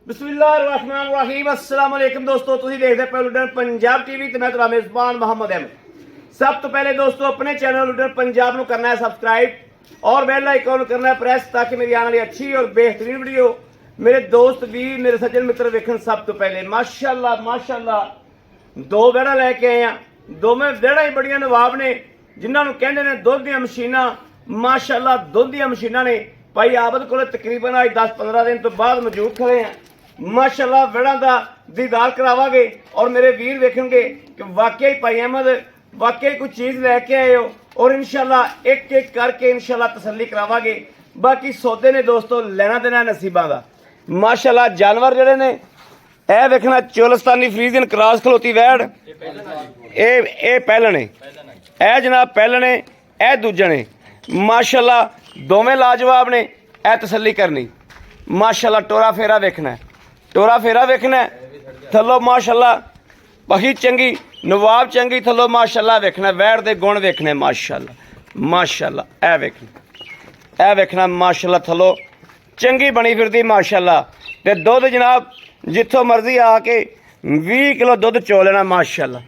बिस्मिल्लाहिर्रहमानिर्रहीम अस्सलाम वालेकुम दोस्तों, तुसीं देखदे पए लुडन पंजाब टीवी ते मैं तुहाडा मेज़बान मोहम्मद अहमद। सब तो पहले दोस्तों अपने चैनल लुडन पंजाब नूं करना है सब्सक्राइब और बेल आइकन करना है प्रेस ताकि मेरी आने वाली अच्छी और बेहतरीन वीडियो मेरे दोस्त भी मेरे सज्जन मित्र वेखण। सब तो पहले माशाअल्लाह माशाअल्लाह दो वेड़ा लैके आए हैं। दोवें वेड़ा ही बड़ियां नवाब ने जिन्हां नूं कहंदे ने दुध दीआं मशीनां। माशाअल्लाह दुध दीआं मशीनां ने भाई आबद को तकरीबन आज 10-15 दिन तो बाद मौजूद खड़े हैं। माशाअल्लाह वेड़ा का दीदार करावांगे और मेरे वीर वेखेंगे कि वाकई भाई अहमद वाकई कोई चीज़ लैके आए हो और इंशाअल्लाह एक एक करके इंशाअल्लाह तसल्ली करावांगे। बाकी सौदे ने दोस्तों लेना देना नसीबां दा। माशाअल्लाह जानवर जड़े ने ए वेखना चोलस्तानी फ्रीजियन क्रॉस खलोती वैड़ ए पहलने ए जनाब पहलने ए दूजे ने। माशाअल्लाह दोवें लाजवाब ने। ए तसल्ली करनी माशाअल्लाह टोरा फेरा वेखना है, टोरा फेरा वेखना है थल्लो माशाअल्लाह पही चंगी नवाब चंगी थल्लो माशाअल्लाह वेखना वैड़ दे गुण वेखने। माशाअल्लाह माशाअल्लाह ए वेखना माशाअल्लाह थल्लो चंगी बनी फिरदी माशाअल्लाह। ते दुध जनाब जिथों मर्जी आके 20 किलो दुध चो लेना माशाअल्लाह।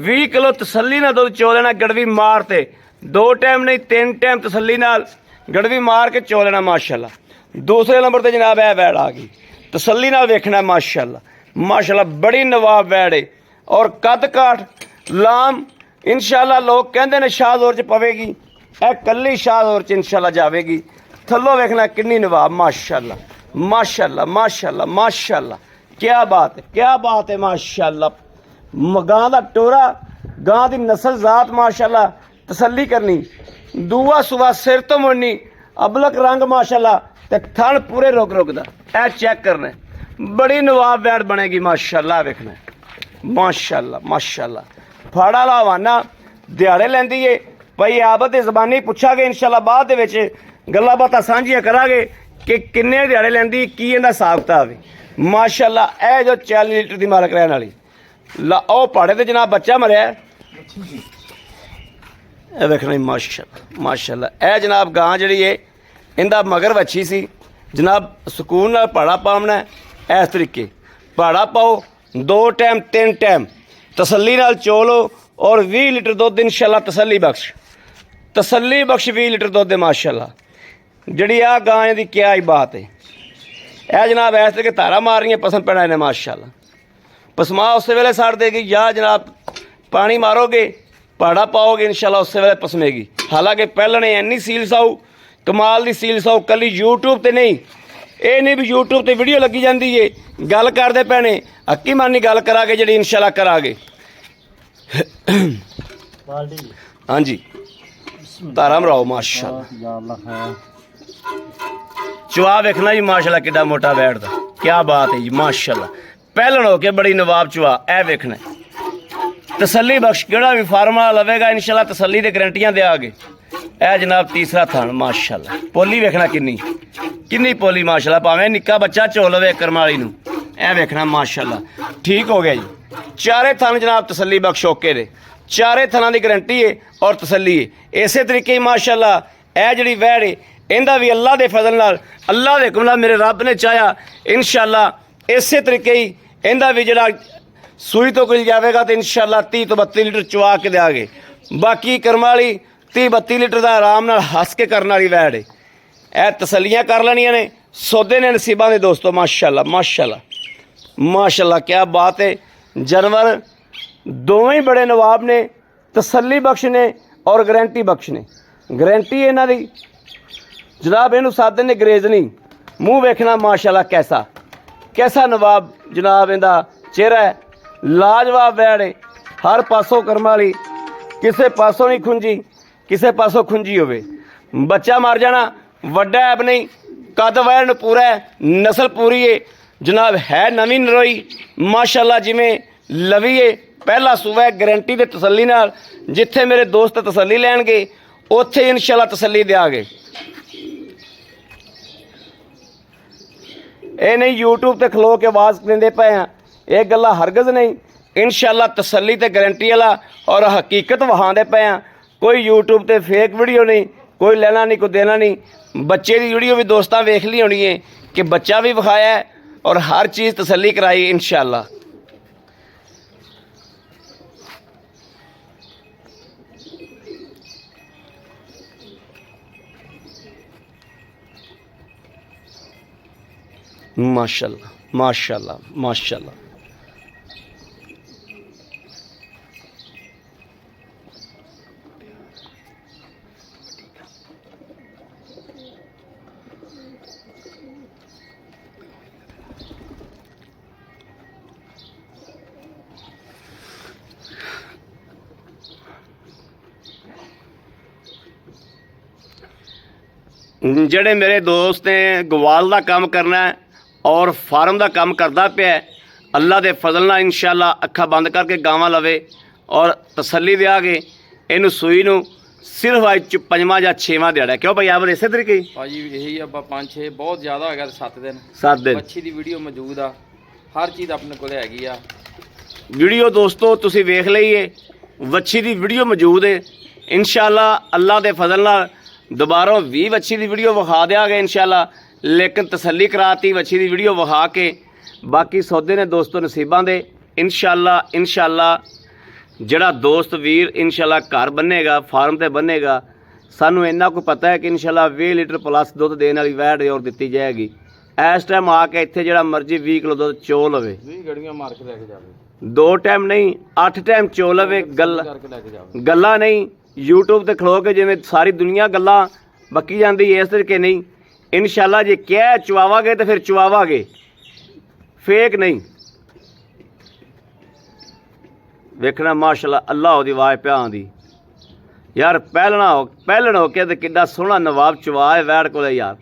20 किलो तसल्ली नाल दुध चो लेना गड़वी मार ते 2 टाइम नहीं 3 टाइम तसल्ली नाल गड़वी मार के चो लेना माशाअल्लाह। दूसरे नंबर पर जनाब है वैड़ आ गई तसल्ली नाल वेखना माशाअल्लाह माशाअल्लाह बड़ी नवाब वैड़ है और कद काठ लाम इंशाअल्लाह लोग कहते हैं शाहदौर च पवेगी ए कल्ली शाहदौर च इंशाअल्लाह जावेगी। थल्लों वेखना किन्नी नवाब माशाअल्लाह माशाअल्लाह माशाअल्लाह माशाअल्लाह क्या बात है माशाअल्लाह। गां दा टोरा गां दी नस्ल जात माशाअल्लाह तसल्ली करनी दूआ सुबह सिर तो मुड़नी अबलक रंग माशाअल्लाह ते थन पूरे रुक रुकदा ए चेक करना बड़ी नवाब वैड़ बनेगी माशाअल्लाह। वेखना माशाअल्लाह माशाअल्लाह फाड़ा ला हवाना दिहाड़े लैंदी है भाई आबद ज़बानी पुछांगे इंशाअल्लाह बाद दे विच गल्लां बातां सांझियां करांगे कि किन्ने दिहाड़े लैंदी की इहदा हिसाब किताब है। माशाअल्लाह ए जो 40 लीटर की मालक रहने वाली ला ओ पहाड़े ते जनाब बच्चा मरिया ए वेखना माशाअल्लाह माशाअल्लाह। ए जनाब गां जिहड़ी है इंदा मगर वच्छी सी जनाब सुकून नाल पहाड़ा पावना है। इस तरीके पहाड़ा पाओ 2 टाइम 3 टाइम तसल्ली नाल चोलो और 20 लीटर दुध इंशाअल्लाह तसल्ली बख्श 20 लीटर दुध है माशाअल्लाह। जिहड़ी आ गां दी क्या ही बात है। ए जनाब इस तरीके धारा मारनियां पसंद पैना इन्हें माशाअल्लाह। पसमा उस वेले साड़ देगी या जनाब पानी मारोगे पहाड़ा पाओगे इंशाअल्लाह उस वेले पसमेगी। हालांकि पहले इन्नी सील साऊ कमाल दी सील साऊ कली यूट्यूब ते नहीं ये नहीं भी यूट्यूब ते वीडियो लगी जाती है गल करते पैने हक्की मानी गल करा के जी इंशाअल्लाह करा गे। हाँ जी तारा मराओ माशाअल्लाह चुआ वेखना जी माशाअल्लाह किड्डा मोटा वैड़ दा क्या बात है जी माशाअल्लाह। पहलन हो के बड़ी नवाब चुआ ए वेखना तसल्ली बख्श केड़ा भी फार्मा लवेगा इंशाअल्लाह तसल्ली दे गारंटियां दे आगे। ए जनाब तीसरा थान माशाअल्लाह पोली वेखना किन्नी पोली माशाअल्लाह भावें निक्का बच्चा चो लवे करमाली नूं ए वेखना माशाअल्लाह ठीक हो गया जी। चारे थान जनाब तसल्ली बख्श ओके दे चारे थाना की गारंटी है और तसल्ली है। इस तरीके माशाअल्लाह ए जिहड़ी वैड़ है इहदा भी अल्लाह के फजल नाल अल्लाह दे हुक्म नाल मेरे रब ने चाहा इंशाअल्लाह इस तरीके ही इहदा भी जिहड़ा सूई तो खुल जाएगा तो इंशाअल्लाह 30 तो 32 लीटर चुआ के देंगे। बाकी करमाली 30-32 लीटर का आराम नाल हस के करने वाली वैड़ है। ए तसलियाँ कर लेनियां ने सौदे ने नसीबां दे दोस्तों माशाअल्लाह माशाअल्लाह माशाअल्लाह क्या बात है। जानवर दोवें ही बड़े नवाब ने तसल्ली बख्श ने और गारंटी बख्श ने। गारंटी इन्हां दी जनाब इनू सादे ने ग्रेज नहीं मूँह वेखना माशाअल्लाह कैसा कैसा नवाब जनाब इहदा चेहरा है लाजवाब वैड़ है। हर पासों करम वाली किसे पासों नहीं खुंजी किसे पासों खुंजी होवे बच्चा मर जाना वड्डा ऐब नहीं कद वैड़ पूरा है नस्ल पूरी है जनाब है नवीं नरोई माशाअल्लाह जिमें लवी है पहला सूबा है गारंटी दे तसल्ली नाल जिथे मेरे दोस्त तसल्ली लैणगे उत्थे इंशाअल्लाह तसल्ली देंगे। ये नहीं यूट्यूब ते खलो के आवाज़ देंदे पे हैं ये गल्लां हरगज़ नहीं इंशाअल्लाह तसल्ली ते गारंटी वाला और हकीकत वहांदे पे हैं। कोई यूट्यूब ते फेक वीडियो नहीं कोई लेना नहीं कोई देना नहीं। बच्चे की वीडियो भी दोस्तां वेख ली होनी है कि बच्चा भी विखाया है और हर चीज़ तसल्ली कराई इंशाअल्लाह। माशाल्लाह माशाल्लाह माशाल्लाह। ਜਿਹੜੇ ਮੇਰੇ ਦੋਸਤ ਨੇ ਗਵਾਲ ਦਾ ਕੰਮ ਕਰਨਾ ਹੈ और फार्म का काम करता पिया, अल्लाह के फजल नाल इंशाअल्लाह अखा बंद करके गावां लवे और तसल्ली दे के इनू सूई नू सिर्फ अज 5वां या 6वां दिहाड़ा। क्यों भाई आप इसे तरीके भाजी यही आ 5-6 बहुत ज़्यादा है 7 दिन 7 दिन अच्छी दी वीडियो मौजूद आ, हर चीज़ अपने को हैगी आ। वीडियो दोस्तों तुसी वेख लईए, वच्छी दी वीडियो मौजूद है इंशाअल्लाह। अल्लाह के फजल नाल दोबारा 20 वच्छी दी वीडियो विखा देंगे इंशाअल्लाह, लेकिन तसल्ली कराती वच्छी की वीडियो विखा के। बाकी सौदे ने दोस्तों नसीबां दे इंशाअल्लाह। इंशाअल्लाह जड़ा दोस्त वीर इंशाअल्लाह घर बनेगा, फार्म ते बनेगा, सानू इन्ना को पता है कि इंशाअल्लाह 20 लीटर प्लस दुध देने वाली वैट और दी जाएगी। इस टाइम आके इत्थे जड़ा मर्जी 20 किलो दुध चो लवे, 20 गड़ियां मार के लेके जावे, 2 टाइम नहीं 8 टाइम चो लवे। गल्ला नहीं यूट्यूब ते खलो के जिवें सारी दुनिया गल्लां बकी जाती है, इस तरीके नहीं। इंशाअल्लाह जे क्या चुवावागे तो फिर चुवावागे, फेक नहीं। वेखना माशाअल्लाह अल्लाह दी आवाज़ प्या आंदी यार। पहलण हो के किड्डा सोहना नवाब चुवा है वैड़ को यार।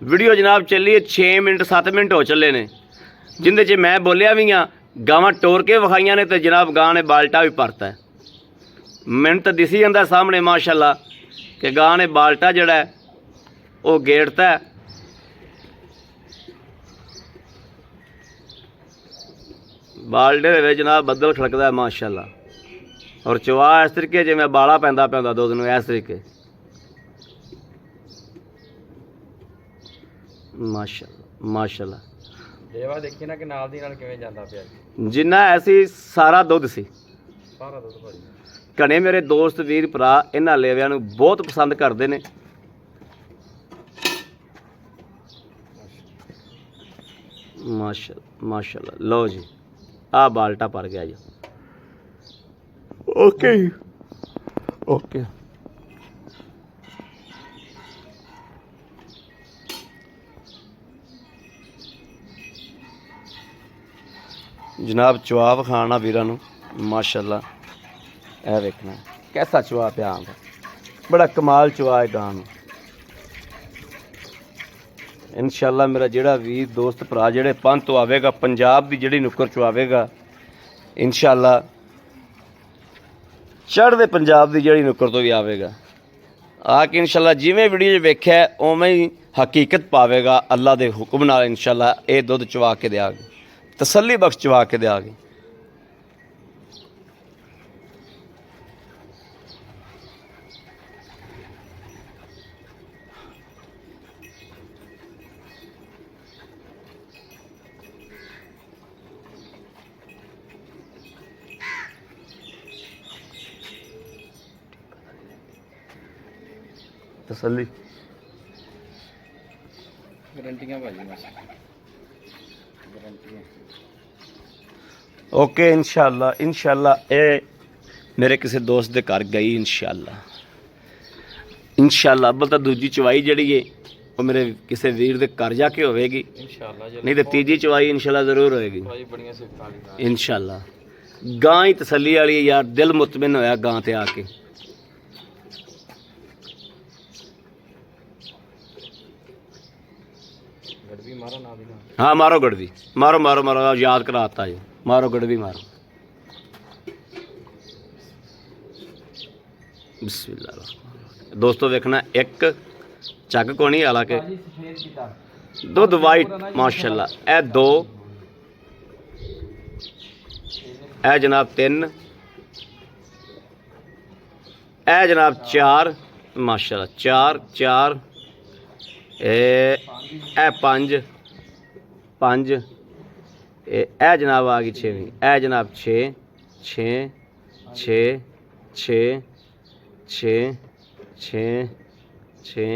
वीडियो जनाब चली है 6 मिनट 7 मिनट हो चले ने, जिंदे च मैं बोलिया भी हाँ, गावां टोर के विखाइयां ने, तो जनाब गां ने बाल्टा भी भरता है। मैनूं तो दिसी जांदा सामने माशाअल्लाह कि गां ने बाल्टा जड़ा है वो गेड़ता है। बाल्टे दे विच जनाब बदल खड़कदा है माशाअल्लाह, और चवा इस तरीके जिवें बाला पैंदा दुध नूं, इस तरीके माशाअल्लाह माशाअल्लाह। देवा देखी ना कि नाल दी नाल किवें जांदा पिया, जिन्ना ऐसी सारा दुध सी, सारा दुध भाजी। घने मेरे दोस्त वीर भरा इन्हां लेविਆਂ ਨੂੰ बहुत पसंद करते हैं। माशाअल्लाह माशाअल्लाह। लो जी आ बाल्टा भर गया जी। ओके ओके जनाब चुआव खाना वीरां नूं माशाअल्लाह। ए वेखना कैसा चुआ पिया आंदा, बड़ा कमाल चुआ है गां नूं। इंशाअल्लाह मेरा जिहड़ा वीर दोस्त भरा जिहड़े पंथ तो आवेगा, पंजाब की जिहड़ी नुक्कर चो आवेगा इंशाअल्लाह, चढ़दे पंजाब की जिहड़ी नुक्कर तो भी आवेगा, आके इंशाअल्लाह जिवें वीडियो वेख्या उवें ही हकीकत पावेगा। अल्लाह के हुक्म नाल इंशाअल्लाह ये दुध चवा के देंगे, तसल्ली बख्श चवा के देंगे। तसल्ली गारंटियां भाजी बस गारंटियां। ओके इंशाअल्लाह इंशाअल्लाह। ये मेरे किसी दोस्त के घर गई इंशाअल्लाह। इंशाअल्लाह अब्बल तो दूजी चवाई जड़ी है वो मेरे किसी वीर के घर जाके होगी इंशाअल्लाह, नहीं तो तीजी चवाई इंशाअल्लाह जरूर होएगी इंशाअल्लाह। गां ही तसल्ली वाली है यार, दिल मुतमिन होया गां ते आके। हाँ मारो गड़वी, मारो मारो मारो, याद कराता जी, मारो गड़वी मारो। बिस्मिल्लाह। दोस्तों देखना एक चग को नहीं, हालांकि दुध वाइट माशाल्लाह। ए 2 ए जनाब 3 ए जनाब 4 माशाल्लाह 4 4 ए 5 5 ਇਹ ਜਨਾਬ ਆ ਗਈ 6ਵੀਂ, ਇਹ ਜਨਾਬ 6 6 6 6 6 6 6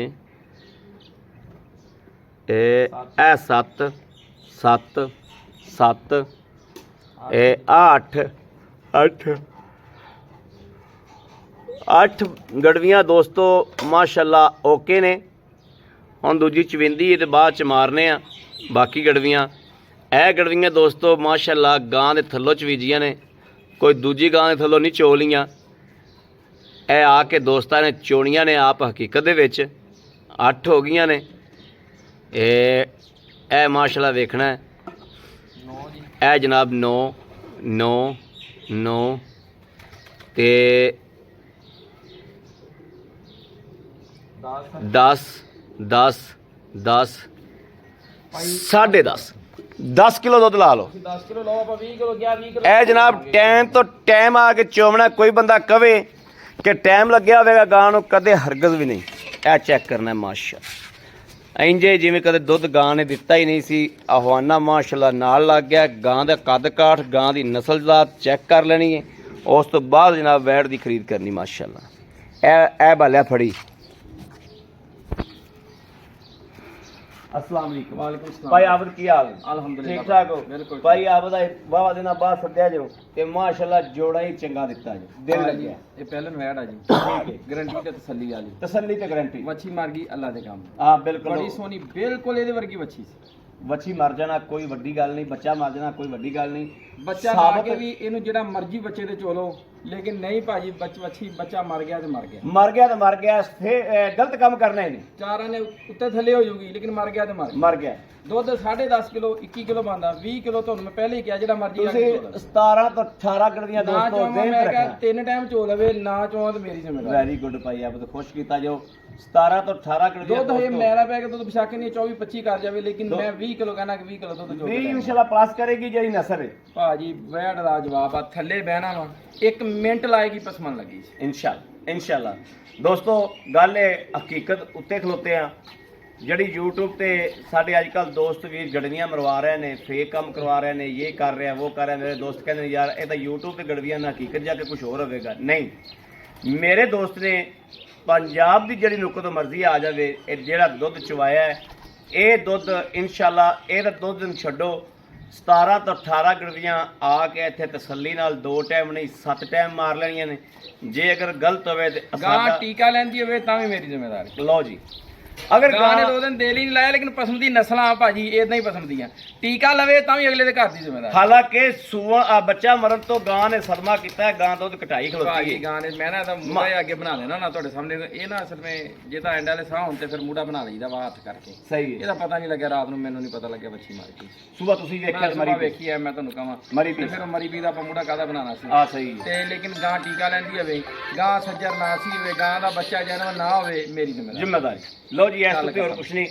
ਇਹ 7 7 7 ਇਹ 8 8 8 ਗੜਵੀਆਂ ਦੋਸਤੋ ਮਾਸ਼ਾਅੱਲਾ ਓਕੇ ਨੇ। ਹੁਣ ਦੂਜੀ ਚਵਿੰਦੀ ਇਹਦੇ ਬਾਅਦ ਚ ਮਾਰਨੇ ਆ ਬਾਕੀ ਗੜਵੀਆਂ। ਇਹ ਗੜਵੀਆਂ ਦੋਸਤੋ ਮਾਸ਼ਾਅੱਲਾ ਗਾਂ ਦੇ ਥੱਲੋਂ ਚਵੀਜੀਆਂ ਨੇ, ਕੋਈ ਦੂਜੀ ਗਾਂ ਦੇ ਥੱਲੋਂ ਨਹੀਂ ਚੋਲੀਆਂ। ਇਹ ਆ ਕੇ ਦੋਸਤਾਂ ਨੇ ਚੋਣੀਆਂ ਨੇ ਆਪ ਹਕੀਕਤ ਦੇ ਵਿੱਚ 8 ਹੋ ਗਈਆਂ ਨੇ। ਇਹ ਮਾਸ਼ਾਅੱਲਾ ਵੇਖਣਾ ਹੈ। ਇਹ ਜਨਾਬ 9 9 9 ਤੇ 10 10 10 10.5 10 ਕਿਲੋ ਦੁੱਧ ਲਾ ਲਓ। 10 ਕਿਲੋ ਲਓ ਆਪਾਂ 20 ਕਿਲੋ ਗਿਆ 20 ਕਿਲੋ ਇਹ ਜਨਾਬ ਟਾਈਮ ਤੋਂ ਟਾਈਮ ਆ ਕੇ ਚੋਵਣਾ। ਕੋਈ ਬੰਦਾ ਕਵੇ ਕਿ ਟਾਈਮ ਲੱਗਿਆ ਹੋਵੇਗਾ ਗਾਂ ਨੂੰ, ਕਦੇ ਹਰਗਜ਼ ਵੀ ਨਹੀਂ। ਇਹ ਚੈੱਕ ਕਰਨਾ ਮਾਸ਼ਾ ਇੰਜੇ ਜਿਵੇਂ ਕਦੇ ਦੁੱਧ ਗਾਂ ਨੇ ਦਿੱਤਾ ਹੀ ਨਹੀਂ ਸੀ। ਆਹਵਾਨਾ ਮਾਸ਼ਾਅੱਲਾ ਨਾਲ ਲੱਗ ਗਿਆ। ਗਾਂ ਦਾ ਕੱਦ ਕਾਠ, ਗਾਂ ਦੀ ਨਸਲਦਾਰ ਚੈੱਕ ਕਰ ਲੈਣੀ ਹੈ। ਉਸ ਤੋਂ ਬਾਅਦ ਜਨਾਬ ਵੈਟ ਦੀ ਖਰੀਦ ਕਰਨੀ ਮਾਸ਼ਾਅੱਲਾ। ਇਹ ਬਾਲਿਆ ਫੜੀ। अस्सलाम वालेकुम। वालेकुम सलाम भाई आबद की हाल है? अल्हम्दुलिल्लाह ठीक ठाक हो? बिल्कुल भाई आबद वावा दिना बाद सद्या जो ते माशाल्लाह जोड़ा ही चंगा दिता जो दिल हाँ लग जी, गया। ये पहलन वैड आ जी ठीक है गारंटी ते तसल्ली वाली तसल्ली ते गारंटी। वच्छी मार गई अल्लाह दे काम हां बिल्कुल बड़ी सोनी बिल्कुल ਇਹਦੇ ਵਰਗੀ ਵੱਛੀ ਸੀ। ਵੱਛੀ ਮਰ ਜਾਣਾ ਕੋਈ ਵੱਡੀ ਗੱਲ ਨਹੀਂ, ਬੱਚਾ ਮਰ ਜਾਣਾ ਕੋਈ ਵੱਡੀ ਗੱਲ ਨਹੀਂ। ਬੱਚਾ ਲਾ ਕੇ ਵੀ ਇਹਨੂੰ ਜਿਹੜਾ ਮਰਜ਼ੀ ਬੱਚੇ ਤੇ ਚੋਲੋ, ਲੇਕਿਨ ਨਹੀਂ ਭਾਜੀ ਵੱਛੀ ਬੱਚਾ ਮਰ ਗਿਆ ਤੇ ਮਰ ਗਿਆ। ਮਰ ਗਿਆ ਤੇ ਮਰ ਗਿਆ, ਫੇਰ ਗਲਤ ਕੰਮ ਕਰਨਾ ਹੀ ਨਹੀਂ। ਚਾਰਾਂ ਨੇ ਉੱਤੇ ਥੱਲੇ ਹੋ ਜੂਗੀ, ਲੇਕਿਨ ਮਰ ਗਿਆ ਤੇ ਮਰ ਗਿਆ। ਮਰ ਗਿਆ। ਦੁੱਧ 10.5 ਕਿਲੋ 21 ਕਿਲੋ ਬੰਦਾ 20 ਕਿਲੋ ਤੁਹਾਨੂੰ ਮੈਂ ਪਹਿਲੇ ਹੀ ਕਿਹਾ ਜਿਹੜਾ ਮਰਜ਼ੀ ਆ ਕੇ ਤੁਸੀਂ ਚੋਲੋ। 17 ਤੋਂ 18 ਗੜਵੀਆਂ ਨਾ ਦੋਸਤੋ ਚੋਵਾਂ ਦੇਖ ਮੈਂ ਕਿਹਾ ਰੱਖਣਾ। 3 ਟਾਈਮ ਚੋ ਲਵੇ, ਨਾ ਚੋਵਾਂ ਤੇ ਮੇਰੀ ਜ਼ਿੰਮੇਵਾਰੀ। ਵੈਰੀ ਗੁੱਡ ਭਾਈ ਆਪ ਤਾਂ ਖੁਸ਼ ਕੀਤਾ ਜੋ 17 ਤੋਂ 18 ਗੜਵੀਆਂ ਦੁੱਧ ਇਹ ਮੈਲਾ ਪੈ ਕੇ ਦੁੱਧ ਬਸ਼ਾਕੇ ਨਹੀਂ 24 25 ਕਰ ਜਾਵੇ, ਲੇਕਿਨ ਮੈਂ 20 ਕਿਲੋ ਕਹਿਣਾ ਕਿ 20 ਕਿਲੋ ਦੁੱਧ ਚੋ ਵੀ ਕੇ ਇਨਸ਼ਾਅੱਲਾ ਪਾਸ ਕਰੇਗੀ ਜਿਹੜੀ ਨਸਰ ਹੈ ਭਾਜੀ ਵੈੜ ਦਾ ਜਵਾਬ ਆ। ਥੱਲੇ ਬਹਿਣਾ ਵਾ 1 ਮਿੰਟ ਲਾਏਗੀ ਪਸਮਨ ਲੱਗੀ ਸੀ। ਇਨਸ਼ਾਅੱਲਾ ਦੋਸਤੋ ਗੱਲ ਇਹ ਹਕੀਕਤ ਉੱਤੇ ਖਲੋਤੇ ਆ। ਜਿਹੜੀ YouTube ਤੇ ਸਾਡੇ ਅੱਜ ਕੱਲ ਦੋਸਤ ਵੀਰ ਗੜਵੀਆਂ ਮਰਵਾ ਰਹੇ ਨੇ, ਫੇਕ ਕੰਮ ਕਰਵਾ ਰਹੇ ਨੇ, ਇਹ ਕਰ ਰਿਹਾ ਉਹ ਕਰ ਰਿਹਾ। ਮੇਰੇ ਦੋਸਤ ਕਹਿੰਦੇ ਨੇ ਯਾਰ ਇਹ ਤਾਂ YouTube ਤੇ ਗੜਵੀਆਂ ਨਾ, ਹਕੀਕਤ ਜਾ ਕੇ ਕੁਝ ਹੋਰ ਹੋਵੇਗਾ। ਨਹੀਂ, ਮੇਰੇ ਦੋਸਤ ਨੇ ਪੰਜਾਬ ਦੀ ਜਿਹੜੀ ਨੁਕਤ ਮਰਜ਼ੀ ਆ ਜਾਵੇ, ਇਹ ਜਿਹੜਾ ਦੁੱਧ ਚਵਾਇਆ ਹੈ ਇਹ ਦੁੱਧ ਇਨਸ਼ਾਅੱਲਾ ਇਹਦਾ ਦੁੱਧ ਨੂੰ ਛੱਡੋ 17 ਤੋਂ 18 ਗੜਵੀਆਂ ਆ ਕੇ ਇੱਥੇ ਤਸੱਲੀ ਨਾਲ 2 ਟਾਈਮ ਨਹੀਂ 7 ਟਾਈਮ ਮਾਰ ਲੈਣੀਆਂ ਨੇ। ਜੇ ਅਗਰ ਗਲਤ ਹੋਵੇ ਤੇ ਗਾਂ ਟੀਕਾ ਲੈਂਦੀ ਹੋਵੇ ਤਾਂ ਵੀ ਮੇਰੀ ਜ਼ਿੰਮੇਵਾਰੀ। ਲਓ ਜੀ, ਅਗਰ ਗਾਂ ਨੇ 2 ਦਿਨ ਦੇਲ ਹੀ ਨਹੀਂ ਲਾਇਆ, ਲੇਕਿਨ ਪਸੰਦ ਦੀ ਨਸਲਾਂ ਆ ਭਾਜੀ ਇਦਾਂ ਹੀ ਪਸੰਦ ਦੀਆਂ। ਟੀਕਾ ਲਵੇ ਤਾਂ ਵੀ ਅਗਲੇ ਦੇ ਘਰ ਦੀ ਜ਼ਿੰਮੇਵਾਰੀ। ਹਾਲਾਂਕਿ ਸੂਆ ਬੱਚਾ ਮਰਨ ਤੋਂ ਗਾਂ ਨੇ ਸਦਮਾ ਕੀਤਾ ਹੈ, ਗਾਂ ਦੁੱਧ ਘਟਾਈ ਖਲੋਤੀ ਭਾਜੀ ਹੈ। ਗਾਂ ਨੇ ਮੈਂ ਨਾ ਤਾਂ ਮੂੜਾ ਹੀ ਅੱਗੇ ਬਣਾ ਲੈਣਾ ਨਾ ਤੁਹਾਡੇ ਸਾਹਮਣੇ। ਇਹ ਨਾ ਅਸਲ ਵਿੱਚ ਜੇ ਤਾਂ ਐਂਡ ਵਾਲੇ ਸਾਹ ਹੁਣ ਤੇ ਫਿਰ ਮੂੜਾ ਬਣਾ ਲਈਦਾ ਵਾ ਹੱਥ ਕਰਕੇ। ਸਹੀ ਹੈ। ਇਹਦਾ ਪਤਾ ਨਹੀਂ ਲੱਗਿਆ ਰਾਤ ਨੂੰ, ਮੈਨੂੰ ਨਹੀਂ ਪਤਾ ਲੱਗਿਆ ਵੱਛੀ ਮਾਰ ਗਈ। ਸੁਬਾ ਤੁਸੀਂ ਵੇਖਿਆ ਮੈਂ ਮਰੀ ਵੇਖੀ ਐ, ਮੈਂ ਤੁਹਾਨੂੰ ਕਹਾਂ ਮਰੀ ਤੇ ਪੀ ਫਿਰ ਮਰੀ ਪੀ ਦਾ ਆਪਾਂ ਮੂੜਾ ਕਾਹਦਾ ਬਣਾਉਣਾ ਸੀ। ਆ ਸਹੀ ਹੈ। ਤੇ ਲੇਕਿਨ ਗਾਂ ਟੀਕਾ ਲੈਂਦੀ ਹੋਵੇ, ਗਾਂ ਸੱਜਰ ਨਾ ਸੀ ਹੋਵੇ, ਗਾਂ ਦਾ ਬੱਚਾ ਜਨਮ ਨਾ ਹੋਵੇ, ਮੇਰੀ ਜ਼ਿੰਮੇਵਾਰੀ। ਲਓ ਜੀ ਇਸ ਤੋਂ ਹੋਰ ਕੁਛ ਨਹੀਂ।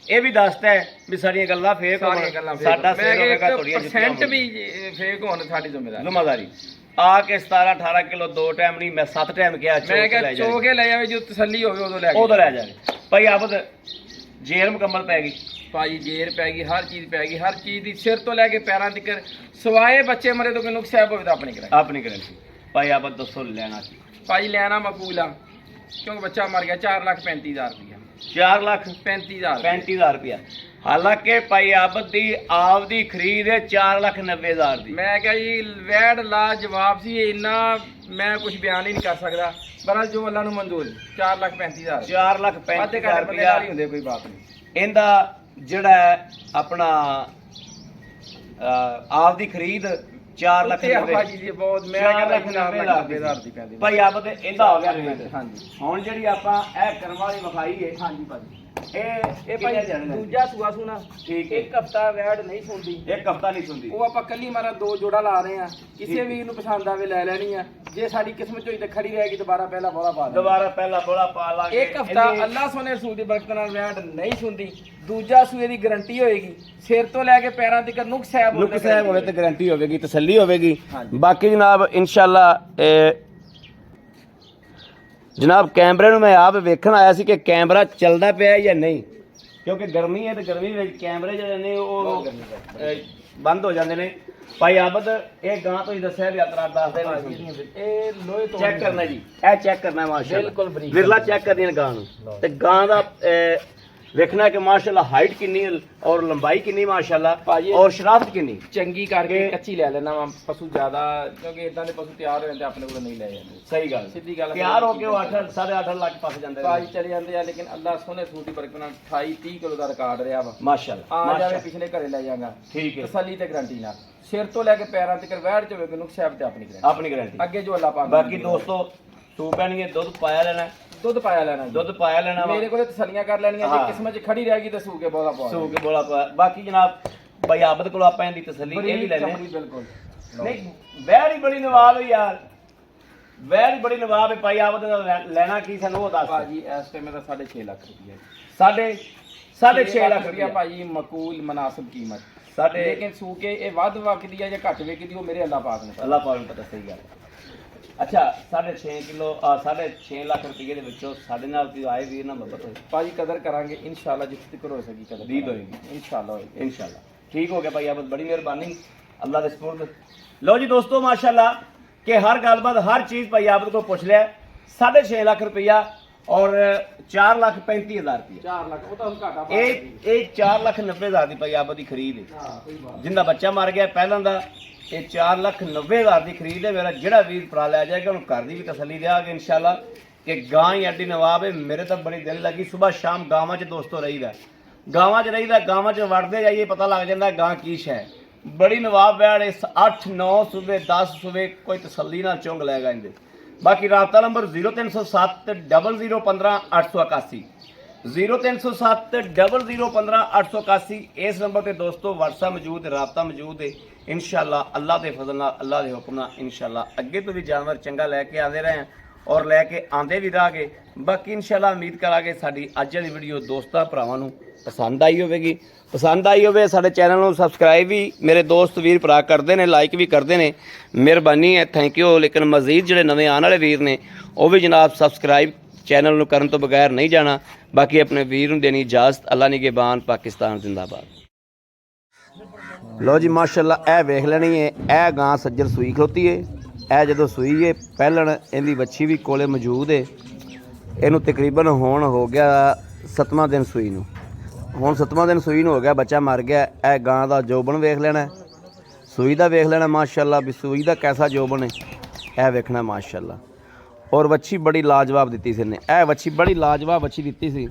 ਇਹ ਵੀ ਦੱਸਦਾ ਹੈ ਵੀ ਸਾਡੀਆਂ ਗੱਲਾਂ ਫੇਕ ਸਾਰੀਆਂ ਗੱਲਾਂ ਸਾਡਾ ਸਿਰ ਹੋਵੇਗਾ ਤੁਹਾਡੀਆਂ 1% ਵੀ ਫੇਕ ਹੋਣ ਸਾਡੀ ਜ਼ਿੰਮੇਵਾਰੀ। ਆ ਕੇ 17 18 ਕਿਲੋ 2 ਟਾਈਮ ਨਹੀਂ, ਮੈਂ 7 ਟਾਈਮ ਕਿਹਾ ਮੈਂ ਕਿਹਾ ਚੋ ਕੇ ਲੈ ਜਾਵੇ, ਜੋ ਤਸੱਲੀ ਹੋਵੇ ਉਦੋਂ ਲੈ ਉਦੋਂ ਲੈ ਜਾਵੇ। ਭਾਈ ਆਬਦ ਜੇਰ ਮੁਕੰਮਲ ਪੈ ਗਈ ਭਾਜੀ, ਜੇਰ ਪੈ ਗਈ, ਹਰ ਚੀਜ਼ ਪੈ ਗਈ, ਹਰ ਚੀਜ਼ ਦੀ ਸਿਰ ਤੋਂ ਲੈ ਕੇ ਪੈਰਾਂ ਤੱਕ, ਸਵਾਏ ਬੱਚੇ ਮਰੇ ਤੋਂ ਕੋਈ ਨੁਕਸ ਸਾਹਿਬ ਹੋਵੇ ਤਾਂ ਆਪਣੀ ਕਰਾਂਗੇ। ਆਪਣੀ ਗਰੰਟੀ। ਭਾਈ ਆਬਦ ਦੱਸੋ ਲੈਣਾ ਕੀ? ਭਾਜੀ ਲੈਣਾ ਮਕਬੂਲ ਆ, ਕਿਉਂਕਿ ਬੱਚਾ ਮਰ ਗਿਆ। 4,35,000 ਰੁਪਇਆ। 4,35,000 ਰੁਪਇਆ। ਹਾਲਾਂਕਿ ਭਾਈ ਆਬਦ ਦੀ ਆਪਦੀ ਖਰੀਦ ਹੈ 4,90,000 ਦੀ। ਮੈਂ ਕਿਹਾ ਜੀ ਵੈੜ ਲਾ ਜਵਾਬ ਸੀ, ਇੰਨਾ ਮੈਂ ਕੁਝ ਬਿਆਨ ਹੀ ਨਹੀਂ ਕਰ ਸਕਦਾ, ਪਰ ਜੋ ਅੱਲਾ ਨੂੰ ਮਨਜ਼ੂਰ। 4,35,000 4,35,000 ਰੁਪਇਆ ਹੀ ਹੁੰਦੇ, ਕੋਈ ਬਾਤ ਨਹੀਂ। ਇਹਦਾ ਜਿਹੜਾ ਆਪਣਾ ਆਪਦੀ ਖਰੀਦ 4 ਲੱਖ ਭਾਜੀ ਦੀ ਬਹੁਤ, ਮੈਂ ਕਹਿੰਦਾ 4,90,000 ਦੀ ਪੈਂਦੀ ਭਾਈ ਆਬਦ ਇਹਦਾ ਹੋ ਗਿਆ ਰੇਟ। ਹਾਂਜੀ, ਹੁਣ ਜਿਹੜੀ ਆਪਾਂ ਇਹ ਕਰਮ ਵਾਲੀ ਵਿਖਾਈ ਹੈ, ਹਾਂਜੀ ਭਾਜੀ, ਇਹ ਭਾਈ ਦੂਜਾ ਸੂਆ ਸੁਣਾ। ਠੀਕ ਹੈ। 1 ਹਫਤਾ ਵੈੜ ਨਹੀਂ ਸੁਣਦੀ, 1 ਹਫਤਾ ਨਹੀਂ ਸੁਣਦੀ। ਉਹ ਆਪਾਂ ਕੱਲੀ ਮਾਰਾ 2 ਜੋੜਾ ਲਾ ਰਹੇ ਆ। ਕਿਸੇ ਵੀਰ ਨੂੰ ਪਸੰਦ ਆਵੇ ਲੈ ਲੈਣੀ ਆ, ਜੇ ਸਾਡੀ ਕਿਸਮਤ ਚੋਂ ਤੇ ਖੜੀ ਰਹੇਗੀ ਦੁਬਾਰਾ ਪਹਿਲਾ ਬੋਲਾ ਪਾ ਦੇ। ਦੁਬਾਰਾ ਪਹਿਲਾ ਬੋਲਾ ਪਾ ਲਾਂਗੇ। 1 ਹਫਤਾ ਅੱਲਾ ਸੋਨੇ ਰਸੂਲ ਦੀ ਬਰਕਤ ਨਾਲ ਵੈੜ ਨਹੀਂ ਸੁਣਦੀ। ਦੂਜਾ ਸੂਏ ਦੀ ਗਾਰੰਟੀ ਹੋਏਗੀ, ਸਿਰ ਤੋਂ ਲੈ ਕੇ ਪੈਰਾਂ ਤੱਕ ਨੁਕਸ ਸਾਹਿਬ ਹੋਵੇ ਤੇ ਗਾਰੰਟੀ ਹੋਵੇਗੀ, ਤਸੱਲੀ ਹੋਵੇਗੀ। ਹਾਂਜੀ। ਬਾਕੀ ਜਨਾਬ ਇਨਸ਼ਾਅੱਲਾ ਜਨਾਬ ਕੈਮਰੇ ਨੂੰ ਮੈਂ ਆਪ ਵੇਖਣ ਆਇਆ ਸੀ ਕਿ ਕੈਮਰਾ ਚੱਲਦਾ ਪਿਆ ਜਾਂ ਨਹੀਂ। ਕਿਉਂਕਿ ਗਰਮੀ ਹੈ ਤੇ ਗਰਮੀ ਵਿੱਚ ਕੈਮਰੇ ਜਿਹੜੇ ਨੇ ਉਹ ਬਹੁਤ ਗਰਮੀ ਹੈ। ਬੰਦ ਹੋ ਜਾਂਦੇ ਨੇ। ਭਾਈ ਆਬਦ ਇਹ ਗਾਂ ਤੁਸੀਂ ਦੱਸਿਆ ਵੀ ਅਤਰਾ ਦੱਸਦੇ ਨੇ ਇਹ ਲੋਹੇ ਤੋਂ ਚੈੱਕ ਕਰਨਾ ਜੀ, ਇਹ ਚੈੱਕ ਕਰਨਾ ਮਾਸ਼ਾਅੱਲਾ ਬਿਲਕੁਲ ਬਰੀਕ। ਵਿਰਲਾ ਚੈੱਕ ਕਰਨੀ ਗਾਂ ਨੂੰ ਤੇ ਗਾਂ ਦਾ ਵੇਖਣਾ ਕਿ ਮਾਸ਼ਾਅੱਲਾ ਹਾਈਟ ਕਿੰਨੀ ਔਰ ਲੰਬਾਈ ਕਿੰਨੀ ਮਾਸ਼ਾਅੱਲਾ ਭਾਜੀ ਔਰ ਸ਼ਰਾਫਤ ਕਿੰਨੀ। ਚੰਗੀ ਕਰਕੇ ਕਿ- ਕੱਚੀ ਲੈ ਲੈਣਾ ਵਾ ਪਸ਼ੂ ਜ਼ਿਆਦਾ, ਕਿਉਂਕਿ ਇਦਾਂ ਦੇ ਪਸ਼ੂ ਤਿਆਰ ਹੋ ਜਾਂਦੇ ਆਪਣੇ ਕੋਲ ਨਹੀਂ ਲੈ ਜਾਂਦੇ। ਸਹੀ ਗੱਲ ਸਿੱਧੀ ਗੱਲ ਤਿਆਰ ਹੋ ਕੇ ਉਹ 8 8.5 ਲੱਖ ਪੱਕ ਜਾਂਦੇ ਨੇ ਭਾਜੀ ਚਲੇ ਜਾਂਦੇ ਆ, ਲੇਕਿਨ ਅੱਲਾ ਸੋਹਣੇ ਸੂਟ ਦੀ ਬਰਕਤ ਨਾਲ 28 30 ਕਿਲੋ ਦਾ ਰਿਕਾਰਡ ਰਿਹਾ ਵਾ। ਮਾਸ਼ਾਅੱਲਾ ਆ ਜਾਵੇ ਮਾਸ਼ਾਅੱਲਾ ਪਿਛਲੇ ਘਰੇ ਲੈ ਜਾਗਾ ਠੀਕ ਹੈ ਤਸੱਲੀ ਤੇ ਗਰੰਟੀ ਨਾਲ, ਸਿਰ ਤੋਂ ਲੈ ਕੇ ਪੈਰਾਂ ਤੱਕ ਵੈੜ ਚ ਹੋਵੇ ਨੁਕਸ ਸਾਹਿਬ ਤੇ ਆਪਣੀ ਗਰੰਟੀ ਆਪਣੀ ਗਾਰੰਟੀ। ਅੱਗੇ ਜੋ ਅੱਲਾ ਪਾਕ ਬਾਕੀ ਦੋਸਤੋ ਸੂ ਪੈਣਗੇ ਦੁੱਧ ਪਾਇਆ ਲੈਣਾ, ਦੁੱਧ ਪਾਇਆ ਲੈਣਾ ਜੀ। ਦੁੱਧ ਪਾਇਆ ਲੈਣਾ ਵਾ ਮੇਰੇ ਕੋਲੇ ਤਸੱਲੀਆਂ ਕਰ ਲੈਣੀਆਂ, ਹਾਂ। ਜੇ ਕਿਸਮਤ ਚ ਖੜੀ ਰਹਿ ਗਈ ਤਾਂ ਸੂ ਕੇ ਬੋਲਾ ਪਾ ਸੂ ਕੇ ਬੋਲਾ ਪਾਇਆ। ਬਾਕੀ ਜਨਾਬ ਭਾਈ ਆਬਦ ਕੋਲ ਆਪਾਂ ਇਹਦੀ ਤਸੱਲੀ ਇਹ ਵੀ ਲੈਣੇ ਚਮੜੀ ਬਿਲਕੁਲ ਨਹੀਂ ਵੈੜ ਹੀ ਬੜੀ ਨਵਾਬ ਹੈ ਯਾਰ, ਵੈੜ ਹੀ ਬੜੀ ਨਵਾਬ ਹੈ। ਭਾਈ ਆਬਦ ਦਾ ਲੈਣਾ ਕੀ ਸਾਨੂੰ ਉਹ ਦੱਸ। ਭਾਜੀ ਇਸ ਟਾਈਮ ਦਾ 6.5 ਲੱਖ ਰੁਪਇਆ ਸਾਢੇ 6.5 ਲੱਖ ਰੁਪਇਆ ਰੁਪਇਆ ਭਾਜੀ ਮਕੂਲ ਮਨਾਸਬ ਕੀਮਤ। ਸਾਡੇ ਲੇਕਿਨ ਸੂ ਕੇ ਇਹ ਵੱਧ ਵਕਦੀ ਆ ਜਾਂ ਘੱਟ ਵਿਕਦੀ ਉਹ ਮੇਰੇ ਅੱਲਾ ਪਾਕ ਨੇ ਪਤਾ। ਅੱਲਾਹ ਪਾਕ ਨੂੰ ਪਤਾ ਸਹੀ ਗੱਲ ਹੈ। ਅੱਛਾ 6.5 ਕਿਲੋ 6.5 ਲੱਖ ਰੁਪਏ ਦੇ ਵਿੱਚੋਂ ਸਾਡੇ ਨਾਲ ਕੋਈ ਆਏ ਵੀਰ ਨਾਲ ਮੁਹੱਬਤ ਹੋਈ ਭਾਜੀ ਕਦਰ ਕਰਾਂਗੇ ਇਨਸ਼ਾਅੱਲਾ, ਜਿੱਥੇ ਤੱਕ ਹੋ ਸਕੀ ਕਦਰ ਦੀਦ ਹੋਏਗੀ ਇਨਸ਼ਾਅੱਲਾ ਹੋਏਗੀ। ਇਨਸ਼ਾਅੱਲਾ। ਠੀਕ ਹੋ ਗਿਆ ਭਾਈ ਆਬਦ, ਬੜੀ ਮਿਹਰਬਾਨੀ ਅੱਲਾਹ ਦੇ ਸਪੁਰਦ। ਲਓ ਜੀ ਦੋਸਤੋ ਮਾਸ਼ਾਅੱਲਾ ਕਿ ਹਰ ਗੱਲਬਾਤ ਹਰ ਚੀਜ਼ ਭਾਈ ਆਬਦ ਕੋਲ ਪੁੱਛ ਲਿਆ। 6.5 ਲੱਖ ਰੁਪਇਆ ਔਰ 4,35,000 ਰੁਪਇਆ 4 ਲੱਖ ਉਹ ਤਾਂ ਹੁਣ ਘਾਟਾ ਪਾ ਇਹ 4,90,000 ਦੀ ਭਾਈ ਆਬਦ ਦੀ ਖਰੀਦ ਹੈ। ਹਾਂ ਕੋਈ ਬਾਤ ਜਿੰਦਾ ਬੱਚਾ ਮਰ ਗਿਆ ਪਹਿਲਾਂ ਦਾ ਇਹ 4,90,000 ਦੀ ਖਰੀਦ ਹੈ। ਮੇਰਾ ਜਿਹੜਾ ਵੀਰ ਭਰਾ ਲੈ ਜਾਏਗਾ ਉਹਨੂੰ ਘਰ ਦੀ ਵੀ ਤਸੱਲੀ ਦਿਆਂਗੇ ਇਨਸ਼ਾਅੱਲਾ ਕਿ ਗਾਂ ਹੀ ਐਡੀ ਨਵਾਬ ਹੈ। ਮੇਰੇ ਤਾਂ ਬੜੀ ਦਿਲ ਲੱਗੀ, ਸਵੇਰ ਸ਼ਾਮ ਗਾਵਾਂ 'ਚ ਦੋਸਤੋ ਰਹੀਦਾ, ਗਾਵਾਂ 'ਚ ਰਹੀਦਾ, ਗਾਵਾਂ 'ਚ ਵੜਦੇ ਜਾਈਏ ਪਤਾ ਲੱਗ ਜਾਂਦਾ ਗਾਂ ਕੀ ਸ਼ੈ। ਬੜੀ ਨਵਾਬ ਵੈੜ ਇਸ 8 9 ਸੂਬੇ 10 ਸੂਬੇ ਕੋਈ ਤਸੱਲੀ ਨਾਲ ਚੁੰਗ ਲੈਗਾ ਇਹਦੇ। ਬਾਕੀ ਰਾਬਤਾ ਨੰਬਰ 0307 0015 881 0307 0015 881 ਇਸ ਨੰਬਰ ਤੇ ਦੋਸਤੋ WhatsApp ਮੌਜੂਦ ਹੈ, ਰਾਬਤਾ ਮੌਜੂਦ ਹੈ। ਇਨਸ਼ਾਅੱਲਾ ਅੱਲਾਹ ਦੇ ਫਜ਼ਲ ਨਾਲ ਅੱਲਾਹ ਦੇ ਹੁਕਮ ਨਾਲ ਇਨਸ਼ਾਅੱਲਾ ਅੱਗੇ ਤੋਂ ਵੀ ਜਾਨਵਰ ਚੰਗਾ ਲੈ ਕੇ ਆਉਂਦੇ ਰਹੇ ਔਰ ਲੈ ਕੇ ਆਂਦੇ ਵੀ ਰਹਾਂਗੇ। ਬਾਕੀ ਇਨਸ਼ਾਅੱਲਾ ਉਮੀਦ ਕਰਾਂਗੇ ਸਾਡੀ ਅੱਜ ਵਾਲੀ ਵੀਡੀਓ ਦੋਸਤਾਂ ਭਰਾਵਾਂ ਨੂੰ ਪਸੰਦ ਆਈ ਹੋਵੇਗੀ। ਪਸੰਦ ਆਈ ਹੋਵੇ ਸਾਡੇ ਚੈਨਲ ਨੂੰ ਸਬਸਕ੍ਰਾਈਬ ਵੀ ਮੇਰੇ ਦੋਸਤ ਵੀਰ ਭਰਾ ਕਰਦੇ ਨੇ, ਲਾਈਕ ਵੀ ਕਰਦੇ ਨੇ, ਮਿਹਰਬਾਨੀ ਹੈ, ਥੈਂਕ ਯੂ। ਲੇਕਿਨ ਮਜ਼ੀਦ ਜਿਹੜੇ ਨਵੇਂ ਆਉਣ ਵਾਲੇ ਵੀਰ ਨੇ ਉਹ ਵੀ ਜਨਾਬ ਸਬਸਕ੍ਰਾਈਬ ਚੈਨਲ ਨੂੰ ਕਰਨ ਤੋਂ ਬਗੈਰ ਨਹੀਂ ਜਾਣਾ। ਬਾਕੀ ਆਪਣੇ ਵੀਰ ਨੂੰ ਦੇਣੀ ਇਜਾਜ਼ਤ। ਅੱਲਾ ਨਿਗਹਿਬਾਨ, ਪਾਕਿਸਤਾਨ ਜ਼ਿੰਦਾਬਾਦ। ਲਓ ਜੀ ਮਾਸ਼ਾਅੱਲਾ ਇਹ ਵੇਖ ਲੈਣੀ ਹੈ, ਇਹ ਗਾਂ ਸੱਜਰ ਸੂਈ ਖਲੋਤੀ ਹੈ। ਇਹ ਜਦੋਂ ਸੂਈ ਹੈ ਪਹਿਲਣ ਇਹਦੀ ਵੱਛੀ ਵੀ ਕੋਲੇ ਮੌਜੂਦ ਹੈ। ਇਹਨੂੰ ਤਕਰੀਬਨ ਹੁਣ ਹੋ ਗਿਆ 7ਵਾਂ ਦਿਨ ਸੂਈ ਨੂੰ, ਹੁਣ 7ਵਾਂ ਦਿਨ ਸੂਈ ਨੂੰ ਹੋ ਗਿਆ, ਬੱਚਾ ਮਰ ਗਿਆ। ਇਹ ਗਾਂ ਦਾ ਜੋਬਨ ਵੇਖ ਲੈਣਾ, ਸੂਈ ਦਾ ਵੇਖ ਲੈਣਾ ਮਾਸ਼ਾਅੱਲਾ ਵੀ ਸੂਈ ਦਾ ਕੈਸਾ ਜੋਬਨ ਹੈ, ਇਹ ਵੇਖਣਾ ਮਾਸ਼ਾਅੱਲਾ। ਔਰ ਵੱਛੀ ਬੜੀ ਲਾਜਵਾਬ ਦਿੱਤੀ ਸੀ ਇਹਨੇ, ਇਹ ਵੱਛੀ ਬੜੀ ਲਾਜਵਾਬ ਵੱਛੀ ਦਿੱਤੀ ਸੀ।